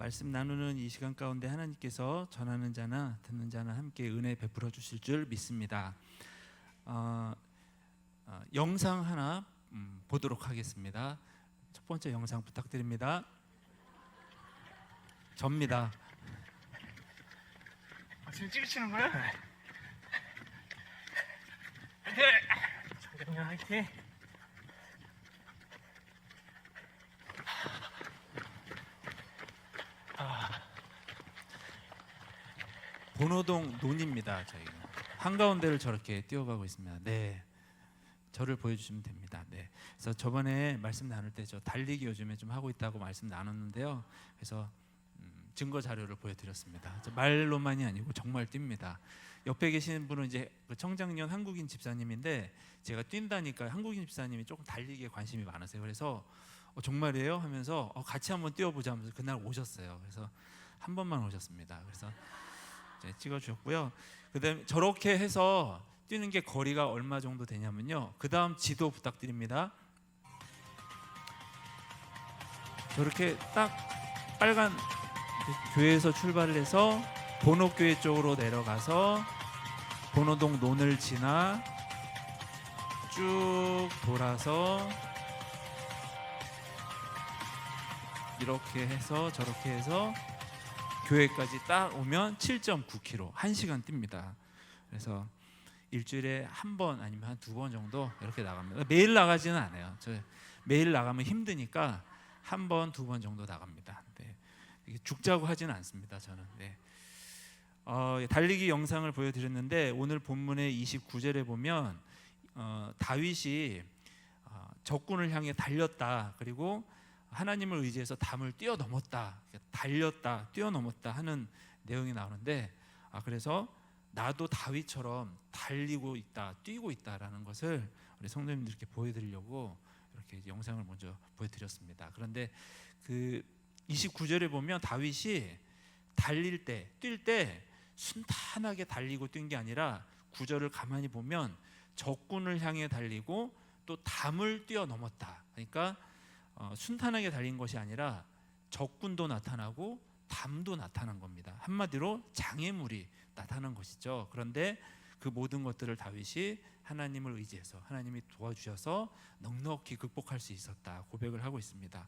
말씀 나누는 이 시간 가운데 하나님께서 전하는 자나 듣는 자나 함께 은혜 베풀어 주실 줄 믿습니다. 영상 하나 보도록 하겠습니다. 첫 번째 영상 부탁드립니다. 접니다. 지금 찍으시는 거예요? 화이팅! 장경련 화이팅! 본호동 논입니다. 저희가 한가운데를 저렇게 뛰어가고 있습니다. 네, 저를 보여주시면 됩니다. 네, 그래서 저번에 말씀 나눌 때 저 달리기 요즘에 좀 하고 있다고 말씀 나눴는데요. 그래서 증거 자료를 보여드렸습니다. 말로만이 아니고 정말 뜁니다. 옆에 계시는 분은 이제 청장년 한국인 집사님인데 제가 뛴다니까 한국인 집사님이 조금 달리기에 관심이 많으세요. 그래서 정말이에요? 하면서 같이 한번 뛰어보자 하면서 그날 오셨어요. 그래서 한 번만 오셨습니다. 그래서 찍어주셨고요. 그다음에 저렇게 해서 뛰는 게 거리가 얼마 정도 되냐면요. 그 다음 지도 부탁드립니다. 저렇게 딱 빨간 교회에서 출발을 해서 본호교회 쪽으로 내려가서 본호동 논을 지나 쭉 돌아서 이렇게 해서 저렇게 해서 교회까지 딱 오면 7.9km 1시간 뜁니다. 그래서 일주일에 한 번 아니면 한 두 번 정도 이렇게 나갑니다. 매일 나가지는 않아요. 저 매일 나가면 힘드니까 한 번, 두 번 정도 나갑니다. 네. 죽자고 하지는 않습니다. 저는. 네. 달리기 영상을 보여드렸는데 오늘 본문의 29절에 보면 다윗이 적군을 향해 달렸다. 그리고 하나님을 의지해서 담을 뛰어넘었다, 달렸다, 뛰어넘었다 하는 내용이 나오는데 그래서 나도 다윗처럼 달리고 있다, 뛰고 있다라는 것을 우리 성도님들께 보여드리려고 이렇게 영상을 먼저 보여드렸습니다. 그런데 그 29절에 보면 다윗이 달릴 때, 뛸 때 순탄하게 달리고 뛴 게 아니라 9절을 가만히 보면 적군을 향해 달리고 또 담을 뛰어넘었다. 그러니까 순탄하게 달린 것이 아니라 적군도 나타나고 담도 나타난 겁니다. 한마디로 장애물이 나타난 것이죠. 그런데 그 모든 것들을 다윗이 하나님을 의지해서 하나님이 도와주셔서 넉넉히 극복할 수 있었다 고백을 하고 있습니다.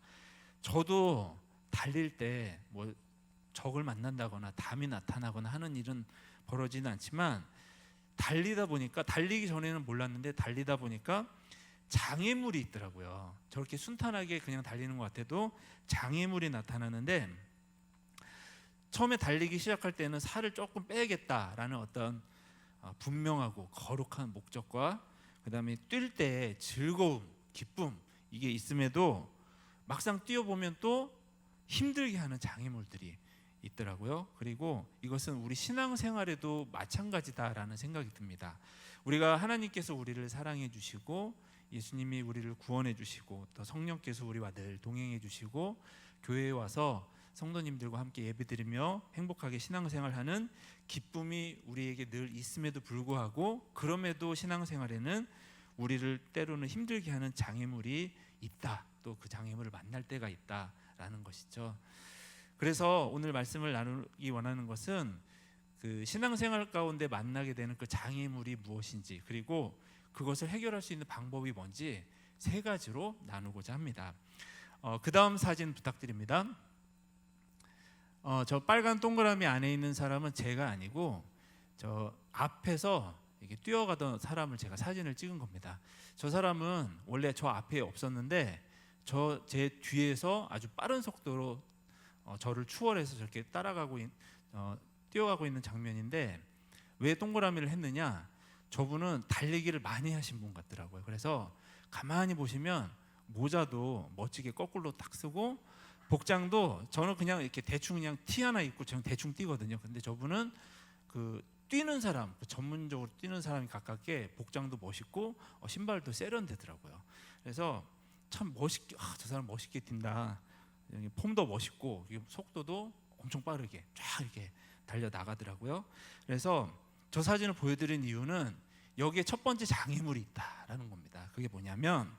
저도 달릴 때 뭐 적을 만난다거나 담이 나타나거나 하는 일은 벌어지는 않지만 달리다 보니까, 달리기 전에는 몰랐는데 달리다 보니까 장애물이 있더라고요. 저렇게 순탄하게 그냥 달리는 것 같아도 장애물이 나타나는데 처음에 달리기 시작할 때는 살을 조금 빼야겠다라는 어떤 분명하고 거룩한 목적과 그 다음에 뛸 때 즐거움, 기쁨 이게 있음에도 막상 뛰어보면 또 힘들게 하는 장애물들이 있더라고요. 그리고 이것은 우리 신앙생활에도 마찬가지다라는 생각이 듭니다. 우리가 하나님께서 우리를 사랑해 주시고 예수님이 우리를 구원해 주시고 또 성령께서 우리와 늘 동행해 주시고 교회에 와서 성도님들과 함께 예배드리며 행복하게 신앙생활하는 기쁨이 우리에게 늘 있음에도 불구하고 그럼에도 신앙생활에는 우리를 때로는 힘들게 하는 장애물이 있다. 또 그 장애물을 만날 때가 있다라는 것이죠. 그래서 오늘 말씀을 나누기 원하는 것은 그 신앙생활 가운데 만나게 되는 그 장애물이 무엇인지 그리고 그것을 해결할 수 있는 방법이 뭔지 세 가지로 나누고자 합니다. 그 다음 사진 부탁드립니다. 저 빨간 동그라미 안에 있는 사람은 제가 아니고 저 앞에서 이렇게 뛰어가던 사람을 제가 사진을 찍은 겁니다. 저 사람은 원래 저 앞에 없었는데 제 뒤에서 아주 빠른 속도로 저를 추월해서 저렇게 뛰어가고 있는 장면인데 왜 동그라미를 했느냐? 저분은 달리기를 많이 하신 분 같더라고요. 그래서 가만히 보시면 모자도 멋지게 거꾸로 딱 쓰고 복장도 저는 그냥 이렇게 대충 그냥 티 하나 입고 저는 대충 뛰거든요. 근데 저분은 그 뛰는 사람, 전문적으로 뛰는 사람이 가깝게 복장도 멋있고 신발도 세련되더라고요. 그래서 참 멋있게 저 사람 멋있게 뛴다. 폼도 멋있고 속도도 엄청 빠르게 쫙 이렇게 달려 나가더라고요. 그래서 저 사진을 보여드린 이유는 여기에 첫 번째 장애물이 있다라는 겁니다. 그게 뭐냐면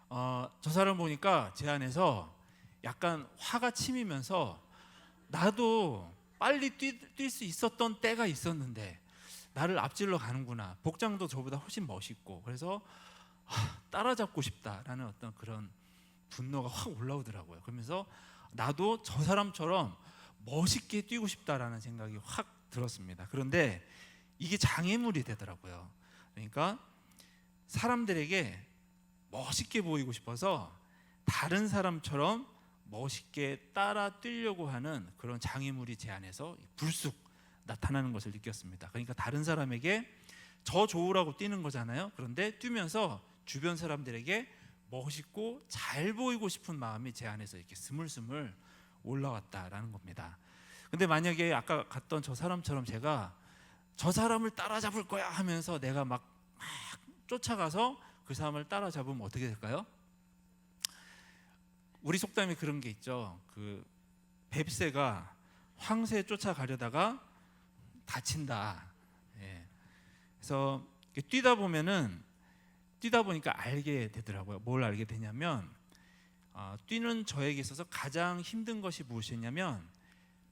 저 사람 보니까 제 안에서 약간 화가 치미면서 나도 빨리 뛸 수 있었던 때가 있었는데 나를 앞질러 가는구나. 복장도 저보다 훨씬 멋있고 그래서 따라잡고 싶다라는 어떤 그런 분노가 확 올라오더라고요. 그러면서 나도 저 사람처럼 멋있게 뛰고 싶다라는 생각이 확 들었습니다. 그런데 이게 장애물이 되더라고요. 그러니까 사람들에게 멋있게 보이고 싶어서 다른 사람처럼 멋있게 따라 뛰려고 하는 그런 장애물이 제 안에서 불쑥 나타나는 것을 느꼈습니다. 그러니까 다른 사람에게 저 좋으라고 뛰는 거잖아요. 그런데 뛰면서 주변 사람들에게 멋있고 잘 보이고 싶은 마음이 제 안에서 이렇게 스물스물 올라왔다라는 겁니다. 근데 만약에 아까 갔던 저 사람처럼 제가 저 사람을 따라잡을 거야 하면서 내가 막 쫓아가서 그 사람을 따라잡으면 어떻게 될까요? 우리 속담에 그런 게 있죠. 그 뱁새가 황새 쫓아가려다가 다친다. 예. 그래서 뛰다 보니까 알게 되더라고요. 뭘 알게 되냐면 뛰는 저에게 있어서 가장 힘든 것이 무엇이냐면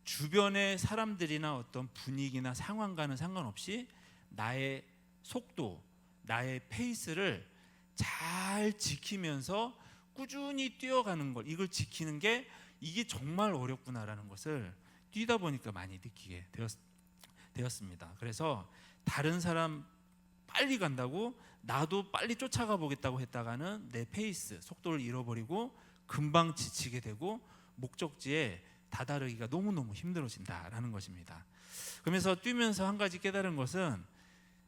주변의 사람들이나 어떤 분위기나 상황과는 상관없이 나의 속도, 나의 페이스를 잘 지키면서 꾸준히 뛰어가는 걸, 이걸 지키는 게 이게 정말 어렵구나라는 것을 뛰다 보니까 많이 느끼게 되었습니다. 그래서 다른 사람 빨리 간다고 나도 빨리 쫓아가 보겠다고 했다가는 내 페이스, 속도를 잃어버리고 금방 지치게 되고 목적지에 다다르기가 너무너무 힘들어진다라는 것입니다. 그러면서 뛰면서 한 가지 깨달은 것은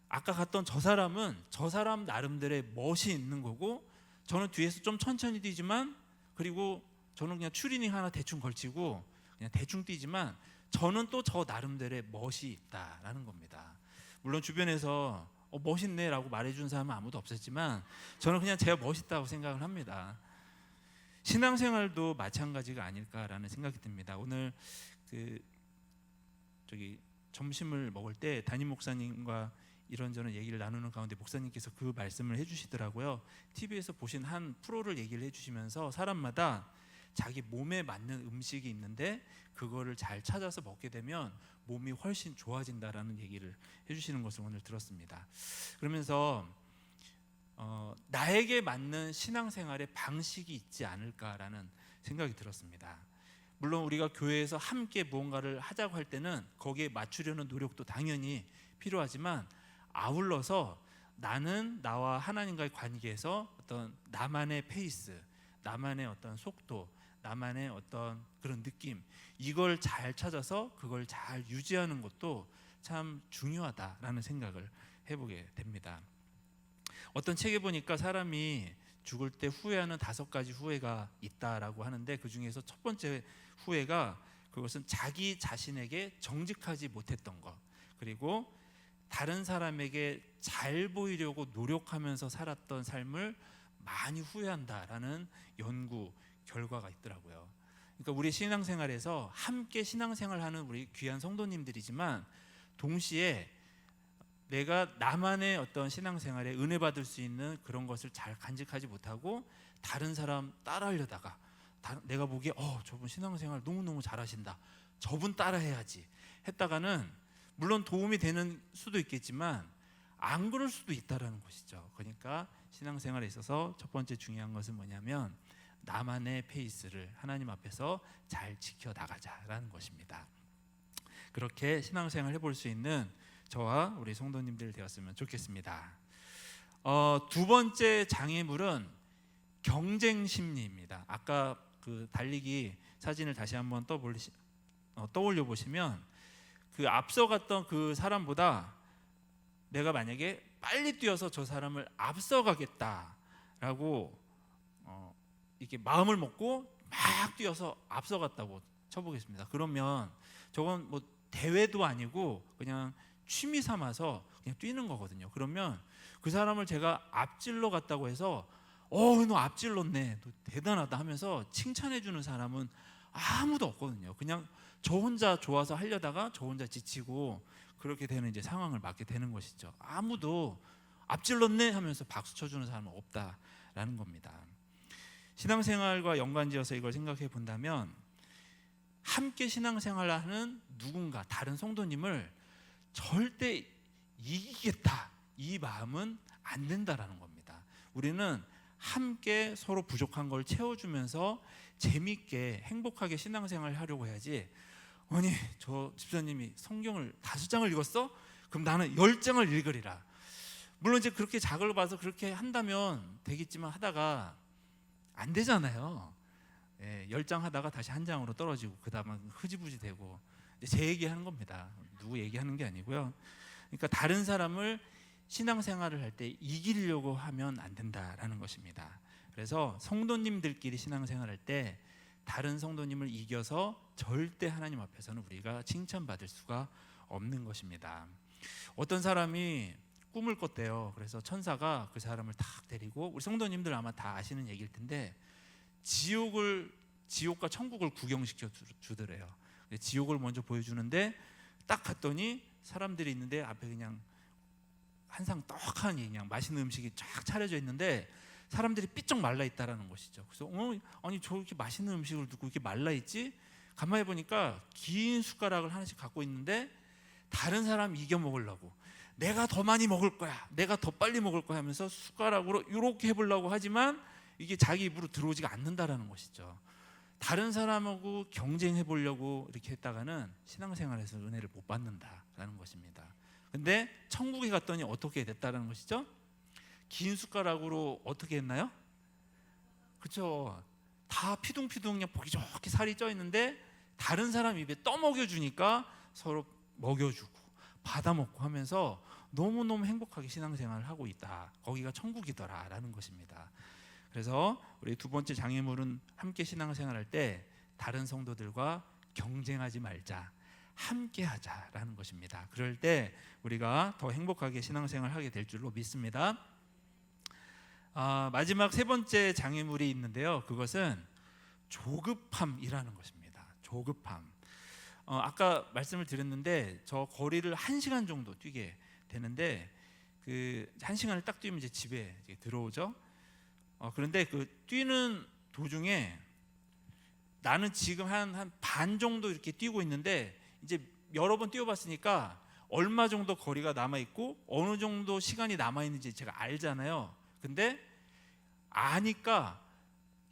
아까 갔던 저 사람은 저 사람 나름대로의 멋이 있는 거고 저는 뒤에서 좀 천천히 뛰지만 그리고 저는 그냥 추리닝 하나 대충 걸치고 그냥 대충 뛰지만 저는 또 저 나름대로의 멋이 있다라는 겁니다. 물론 주변에서 멋있네라고 말해준 사람은 아무도 없었지만 저는 그냥 제가 멋있다고 생각을 합니다. 신앙생활도 마찬가지가 아닐까라는 생각이 듭니다. 오늘 점심을 먹을 때 담임 목사님과 이런저런 얘기를 나누는 가운데 목사님께서 그 말씀을 해주시더라고요. TV에서 보신 한 프로를 얘기를 해주시면서 사람마다 자기 몸에 맞는 음식이 있는데 그거를 잘 찾아서 먹게 되면 몸이 훨씬 좋아진다라는 얘기를 해주시는 것을 오늘 들었습니다. 그러면서 나에게 맞는 신앙생활의 방식이 있지 않을까라는 생각이 들었습니다. 물론 우리가 교회에서 함께 무언가를 하자고 할 때는 거기에 맞추려는 노력도 당연히 필요하지만 아울러서 나는 나와 하나님과의 관계에서 어떤 나만의 페이스, 나만의 어떤 속도, 나만의 어떤 그런 느낌, 이걸 잘 찾아서 그걸 잘 유지하는 것도 참 중요하다라는 생각을 해보게 됩니다. 어떤 책에 보니까 사람이 죽을 때 후회하는 5가지 후회가 있다라고 하는데 그 중에서 첫 번째 후회가 그것은 자기 자신에게 정직하지 못했던 것, 그리고 다른 사람에게 잘 보이려고 노력하면서 살았던 삶을 많이 후회한다라는 연구 결과가 있더라고요. 그러니까 우리 신앙생활에서 함께 신앙생활하는 우리 귀한 성도님들이지만 동시에 내가 나만의 어떤 신앙생활에 은혜 받을 수 있는 그런 것을 잘 간직하지 못하고 다른 사람 따라하려다가 내가 보기에 저분 신앙생활 너무너무 잘하신다, 저분 따라해야지 했다가는 물론 도움이 되는 수도 있겠지만 안 그럴 수도 있다라는 것이죠. 그러니까 신앙생활에 있어서 첫 번째 중요한 것은 뭐냐면 나만의 페이스를 하나님 앞에서 잘 지켜나가자라는 것입니다. 그렇게 신앙생활 해볼 수 있는 저와 우리 성도님들 되었으면 좋겠습니다. 두 번째 장애물은 경쟁 심리입니다. 아까 그 달리기 사진을 다시 한번 떠올려 보시면 그 앞서갔던 그 사람보다 내가 만약에 빨리 뛰어서 저 사람을 앞서가겠다라고 이렇게 마음을 먹고 막 뛰어서 앞서갔다고 쳐보겠습니다. 그러면 저건 뭐 대회도 아니고 그냥 취미 삼아서 그냥 뛰는 거거든요. 그러면 그 사람을 제가 앞질러 갔다고 해서 너 앞질렀네, 너 대단하다 하면서 칭찬해 주는 사람은 아무도 없거든요. 그냥 저 혼자 좋아서 하려다가 저 혼자 지치고 그렇게 되는 이제 상황을 맞게 되는 것이죠. 아무도 앞질렀네 하면서 박수 쳐주는 사람은 없다라는 겁니다. 신앙생활과 연관지어서 이걸 생각해 본다면 함께 신앙생활을 하는 누군가 다른 성도님을 절대 이기겠다 이 마음은 안 된다라는 겁니다. 우리는 함께 서로 부족한 걸 채워주면서 재밌게 행복하게 신앙생활을 하려고 해야지, 아니 저 집사님이 성경을 5장을 읽었어? 그럼 나는 10장을 읽으리라. 물론 이제 그렇게 작을 봐서 그렇게 한다면 되겠지만 하다가 안 되잖아요. 10장 하다가 다시 한 장으로 떨어지고 그 다음은 흐지부지 되고. 제 얘기하는 겁니다. 누구 얘기하는 게 아니고요. 그러니까 다른 사람을 신앙생활을 할 때 이기려고 하면 안 된다라는 것입니다. 그래서 성도님들끼리 신앙생활할 때 다른 성도님을 이겨서 절대 하나님 앞에서는 우리가 칭찬받을 수가 없는 것입니다. 어떤 사람이 꿈을 꿨대요. 그래서 천사가 그 사람을 탁 데리고, 우리 성도님들 아마 다 아시는 얘기일 텐데, 지옥과 천국을 구경시켜 주더래요. 지옥을 먼저 보여주는데 딱 갔더니 사람들이 있는데 앞에 그냥 한상 떡하니 그냥 맛있는 음식이 쫙 차려져 있는데 사람들이 삐쩍 말라 있다라는 것이죠. 그래서 아니 저렇게 맛있는 음식을 두고 이렇게 말라 있지? 가만히 보니까 긴 숟가락을 하나씩 갖고 있는데 다른 사람 이겨 먹으려고, 내가 더 많이 먹을 거야, 내가 더 빨리 먹을 거야 하면서 숟가락으로 이렇게 해보려고 하지만 이게 자기 입으로 들어오지가 않는다라는 것이죠. 다른 사람하고 경쟁해 보려고 이렇게 했다가는 신앙생활에서 은혜를 못 받는다라는 것입니다. 근데 천국에 갔더니 어떻게 됐다라는 것이죠? 긴 숟가락으로 어떻게 했나요? 그렇죠. 다 피둥피둥 그냥 보기 좋게 살이 쪄 있는데 다른 사람 입에 떠먹여 주니까 서로 먹여주고 받아먹고 하면서 너무너무 행복하게 신앙생활을 하고 있다. 거기가 천국이더라라는 것입니다. 그래서 우리 두 번째 장애물은 함께 신앙생활할 때 다른 성도들과 경쟁하지 말자, 함께 하자라는 것입니다. 그럴 때 우리가 더 행복하게 신앙생활을 하게 될 줄로 믿습니다. 마지막 세 번째 장애물이 있는데요. 그것은 조급함이라는 것입니다. 조급함. 아까 말씀을 드렸는데 저 거리를 1시간 정도 뛰게 되는데 그 1시간을 딱 뛰면 이제 집에 이제 들어오죠. 그런데 그 뛰는 도중에 나는 지금 한 반 정도 이렇게 뛰고 있는데 이제 여러 번 뛰어봤으니까 얼마 정도 거리가 남아 있고 어느 정도 시간이 남아 있는지 제가 알잖아요. 근데 아니까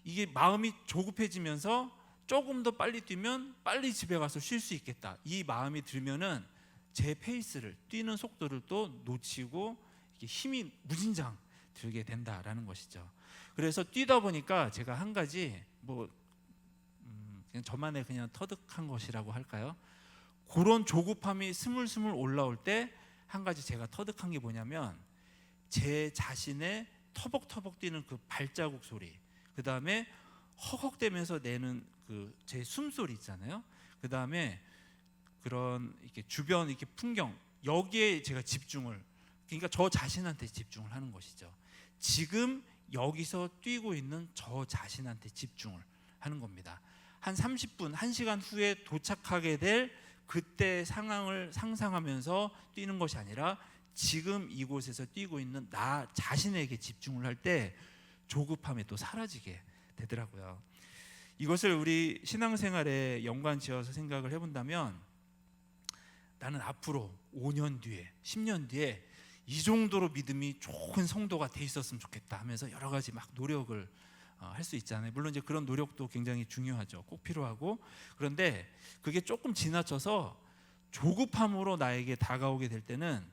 이게 마음이 조급해지면서 조금 더 빨리 뛰면 빨리 집에 가서 쉴 수 있겠다, 이 마음이 들면은 제 페이스를, 뛰는 속도를 또 놓치고 이게 힘이 무진장 들게 된다라는 것이죠. 그래서 뛰다 보니까 제가 한 가지 그냥 저만의 그냥 터득한 것이라고 할까요? 그런 조급함이 스물스물 올라올 때 한 가지 제가 터득한 게 뭐냐면 제 자신의 터벅터벅 뛰는 그 발자국 소리, 그 다음에 허걱대면서 내는 그 제 숨소리 있잖아요. 그 다음에 그런 이렇게 주변 이렇게 풍경, 여기에 제가 집중을, 그러니까 저 자신한테 집중을 하는 것이죠. 지금 여기서 뛰고 있는 저 자신한테 집중을 하는 겁니다. 한 30분, 1시간 후에 도착하게 될 그때 상황을 상상하면서 뛰는 것이 아니라 지금 이곳에서 뛰고 있는 나 자신에게 집중을 할 때 조급함이 또 사라지게 되더라고요. 이것을 우리 신앙생활에 연관지어서 생각을 해본다면 나는 앞으로 5년 뒤에 10년 뒤에 이 정도로 믿음이 좋은 성도가 돼 있었으면 좋겠다 하면서 여러 가지 막 노력을 할 수 있잖아요. 물론 이제 그런 노력도 굉장히 중요하죠. 꼭 필요하고. 그런데 그게 조금 지나쳐서 조급함으로 나에게 다가오게 될 때는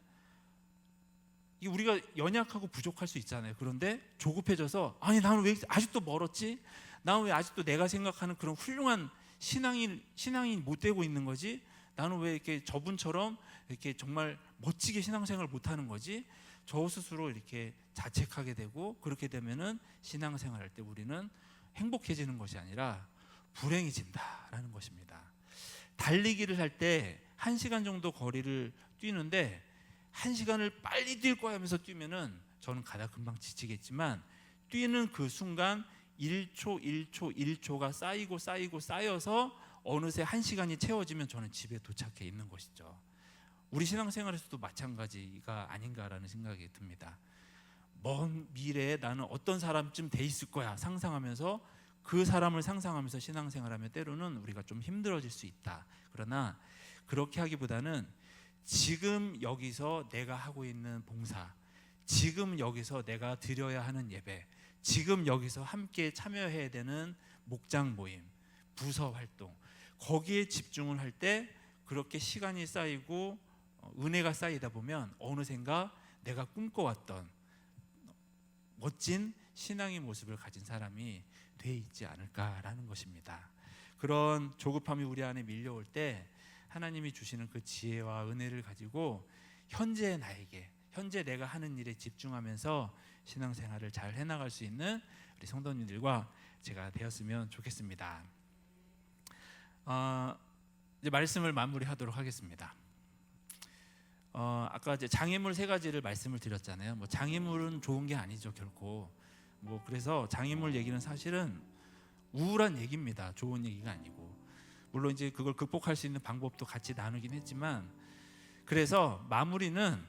우리가 연약하고 부족할 수 있잖아요. 그런데 조급해져서 아니 나는 왜 아직도 멀었지? 나는 왜 아직도 내가 생각하는 그런 훌륭한 신앙인 못 되고 있는 거지? 나는 왜 이렇게 저분처럼 이렇게 정말 멋지게 신앙생활을 못 하는 거지? 저 스스로 이렇게 자책하게 되고, 그렇게 되면은 신앙생활할 때 우리는 행복해지는 것이 아니라 불행해진다라는 것입니다. 달리기를 할 때 1시간 정도 거리를 뛰는데 1시간을 빨리 뛸 거야 하면서 뛰면은 저는 가다 금방 지치겠지만 뛰는 그 순간 1초 1초 1초가 쌓여서 어느새 1시간이 채워지면 저는 집에 도착해 있는 것이죠. 우리 신앙생활에서도 마찬가지가 아닌가라는 생각이 듭니다. 먼 미래에 나는 어떤 사람쯤 돼 있을 거야 상상하면서 그 사람을 상상하면서 신앙생활하면 때로는 우리가 좀 힘들어질 수 있다. 그러나 그렇게 하기보다는 지금 여기서 내가 하고 있는 봉사, 지금 여기서 내가 드려야 하는 예배, 지금 여기서 함께 참여해야 되는 목장 모임, 부서 활동, 거기에 집중을 할 때 그렇게 시간이 쌓이고 은혜가 쌓이다 보면 어느샌가 내가 꿈꿔왔던 멋진 신앙의 모습을 가진 사람이 돼 있지 않을까라는 것입니다. 그런 조급함이 우리 안에 밀려올 때 하나님이 주시는 그 지혜와 은혜를 가지고 현재 나에게, 현재 내가 하는 일에 집중하면서 신앙생활을 잘 해나갈 수 있는 우리 성도님들과 제가 되었으면 좋겠습니다. 이제 말씀을 마무리하도록 하겠습니다. 아까 이제 장애물 3가지를 말씀을 드렸잖아요. 뭐 장애물은 좋은 게 아니죠, 결코. 뭐 그래서 장애물 얘기는 사실은 우울한 얘기입니다. 좋은 얘기가 아니고. 물론 이제 그걸 극복할 수 있는 방법도 같이 나누긴 했지만, 그래서 마무리는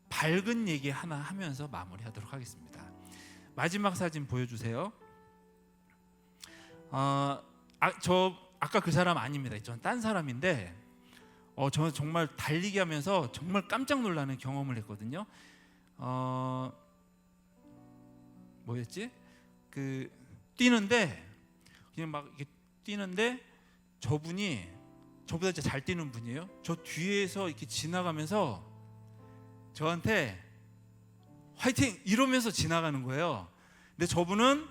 밝은 얘기 하나 하면서 마무리하도록 하겠습니다. 마지막 사진 보여주세요. 저 아까 그 사람 아닙니다. 전 딴 사람인데 저는 정말 달리기 하면서 정말 깜짝 놀라는 경험을 했거든요. 뭐였지? 그 뛰는데 그냥 막 이렇게 뛰는데 저분이 저보다 진짜 잘 뛰는 분이에요. 저 뒤에서 이렇게 지나가면서 저한테 화이팅 이러면서 지나가는 거예요. 근데 저분은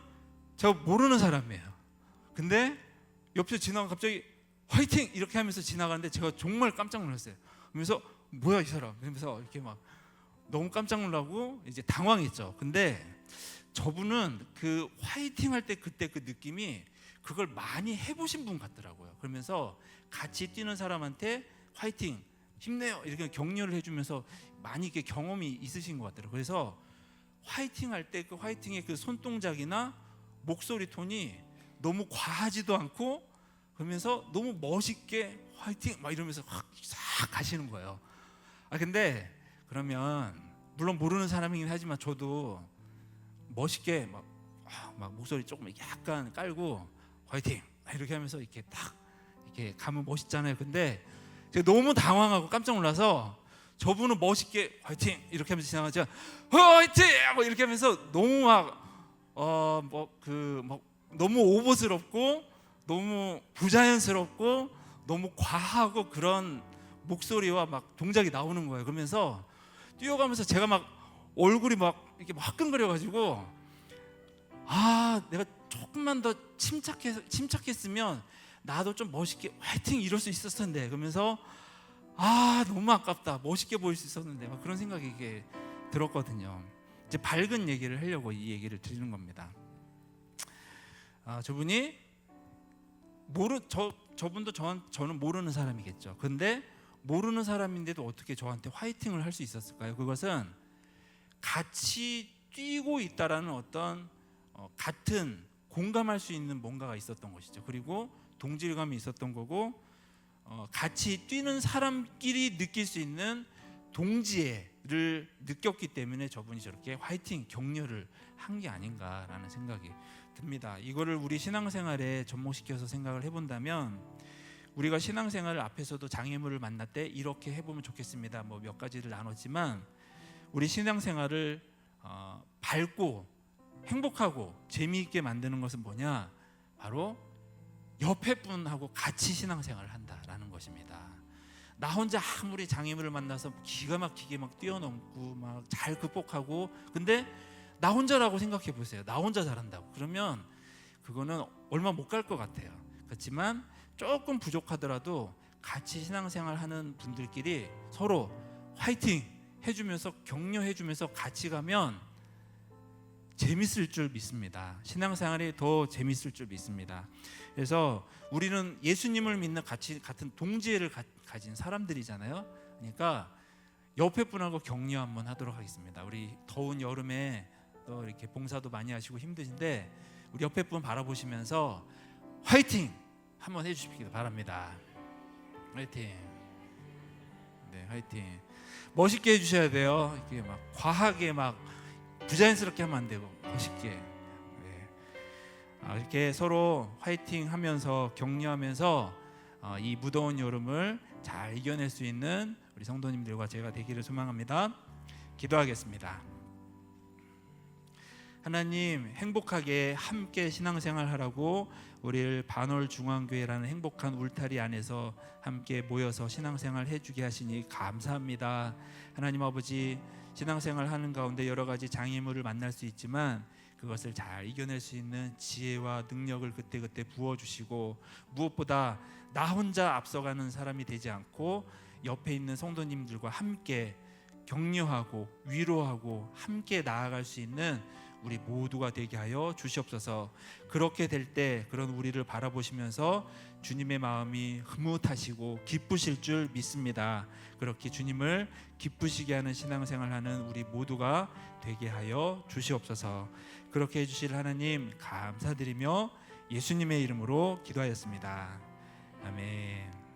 제가 모르는 사람이에요. 근데 옆에서 지나가 갑자기 화이팅 이렇게 하면서 지나가는데 제가 정말 깜짝 놀랐어요. 그러면서 뭐야 이 사람, 그러면서 이렇게 막 너무 깜짝 놀라고 이제 당황했죠. 근데 저분은 그 화이팅 할 때 그때 그 느낌이 그걸 많이 해보신 분 같더라고요. 그러면서 같이 뛰는 사람한테 화이팅, 힘내요 이렇게 격려를 해주면서 많이 이렇게 경험이 있으신 것 같더라고요. 그래서 화이팅 할 때 그 화이팅의 그 손동작이나 목소리 톤이 너무 과하지도 않고 그러면서 너무 멋있게 화이팅 막 이러면서 싹 가시는 거예요. 근데 그러면 물론 모르는 사람이긴 하지만 저도 멋있게 막 목소리 조금 약간 깔고 화이팅 이렇게 하면서 이렇게 딱 이렇게 가면 멋있잖아요. 근데 제가 너무 당황하고 깜짝 놀라서 저분은 멋있게 화이팅 이렇게 하면서 지나가죠. 화이팅 뭐 이렇게 하면서 너무 너무 오버스럽고 너무 부자연스럽고 너무 과하고 그런 목소리와 막 동작이 나오는 거예요. 그러면서 뛰어가면서 제가 막 얼굴이 막 이렇게 막 화끈거려가지고 내가 조금만 더 침착했으면 나도 좀 멋있게 화이팅 이럴 수 있었을 텐데 그러면서 너무 아깝다, 멋있게 보일 수 있었는데 막 그런 생각이 이게 들었거든요. 이제 밝은 얘기를 하려고 이 얘기를 드리는 겁니다. 저분이 저분도 저는 모르는 사람이겠죠. 근데 모르는 사람인데도 어떻게 저한테 화이팅을 할 수 있었을까요? 그것은 같이 뛰고 있다라는 어떤 같은 공감할 수 있는 뭔가가 있었던 것이죠. 그리고 동질감이 있었던 거고 같이 뛰는 사람끼리 느낄 수 있는 동지애를 느꼈기 때문에 저분이 저렇게 화이팅 격려를 한 게 아닌가라는 생각이 듭니다. 이거를 우리 신앙생활에 접목시켜서 생각을 해본다면 우리가 신앙생활 앞에서도 장애물을 만날 때 이렇게 해보면 좋겠습니다. 뭐 몇 가지를 나눴지만 우리 신앙생활을 밝고 행복하고 재미있게 만드는 것은 뭐냐? 바로 옆에 분하고 같이 신앙생활을 한다라는 것입니다. 나 혼자 아무리 장애물을 만나서 기가 막히게 막 뛰어넘고 막 잘 극복하고 근데 나 혼자라고 생각해 보세요. 나 혼자 잘한다고. 그러면 그거는 얼마 못 갈 것 같아요. 그렇지만 조금 부족하더라도 같이 신앙생활 하는 분들끼리 서로 화이팅 해주면서 격려해주면서 같이 가면 재밌을 줄 믿습니다. 신앙생활이 더 재밌을 줄 믿습니다. 그래서 우리는 예수님을 믿는 같은 동지애를 가진 사람들이잖아요. 그러니까 옆에 분하고 격려 한번 하도록 하겠습니다. 우리 더운 여름에 또 이렇게 봉사도 많이 하시고 힘드신데 우리 옆에 분 바라보시면서 화이팅 한번 해주시기 바랍니다. 화이팅. 네, 화이팅. 멋있게 해주셔야 돼요. 이렇게 막 과하게 막 부자연스럽게 하면 안 되고 멋있게. 네. 이렇게 서로 화이팅하면서 격려하면서 이 무더운 여름을 잘 이겨낼 수 있는 우리 성도님들과 제가 되기를 소망합니다. 기도하겠습니다. 하나님, 행복하게 함께 신앙생활하라고 우리를 반월중앙교회라는 행복한 울타리 안에서 함께 모여서 신앙생활 해주게 하시니 감사합니다. 하나님 아버지, 신앙생활 하는 가운데 여러 가지 장애물을 만날 수 있지만 그것을 잘 이겨낼 수 있는 지혜와 능력을 그때그때 부어주시고, 무엇보다 나 혼자 앞서가는 사람이 되지 않고 옆에 있는 성도님들과 함께 격려하고 위로하고 함께 나아갈 수 있는 우리 모두가 되게 하여 주시옵소서. 그렇게 될 때 그런 우리를 바라보시면서 주님의 마음이 흐뭇하시고 기쁘실 줄 믿습니다. 그렇게 주님을 기쁘시게 하는 신앙생활하는 우리 모두가 되게 하여 주시옵소서. 그렇게 해주실 하나님 감사드리며 예수님의 이름으로 기도하였습니다. 아멘.